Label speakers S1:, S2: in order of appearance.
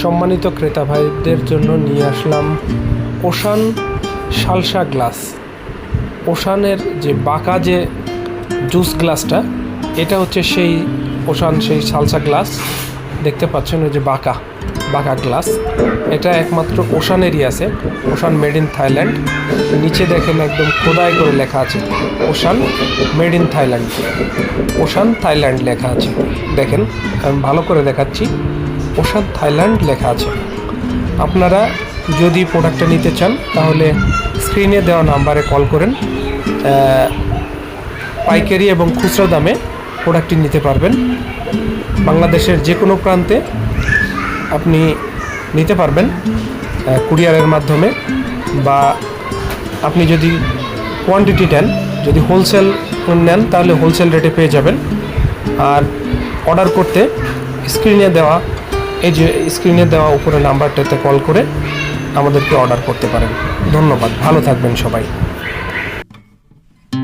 S1: সম্মানিত ক্রেতা ভাইদের জন্য নিয়ে আসলাম ওশান সালসা গ্লাস। ওশানের যে বাঁকা যে জুস গ্লাসটা, এটা হচ্ছে সেই ওশান সেই সালসা গ্লাস। দেখতে পাচ্ছেন ওই যে বাঁকা গ্লাস, এটা একমাত্র ওশানেরই আছে। Ocean made in Thailand. নিচে দেখেন একদম খোদাই করে লেখা আছে ocean made in Thailand, ocean Thailand লেখা আছে। দেখেন আমি ভালো করে দেখাচ্ছি, ওশান থাইল্যান্ড লেখা আছে। আপনারা যদি প্রোডাক্টটা নিতে চান তাহলে স্ক্রিনে দেওয়া নাম্বারে কল করেন। পাইকারি এবং খুচরা দামে প্রোডাক্টটি নিতে পারবেন। বাংলাদেশের যে কোনো প্রান্তে আপনি নিতে পারবেন কুরিয়ারের মাধ্যমে, বা আপনি যদি কোয়ান্টিটি নেন, যদি হোলসেল নেন তাহলে হোলসেল রেটে পেয়ে যাবেন। আর অর্ডার করতে স্ক্রিনে দেওয়া উপরে নাম্বারটাতে কল করে আমাদেরকে অর্ডার করতে পারেন। ধন্যবাদ, ভালো থাকবেন সবাই।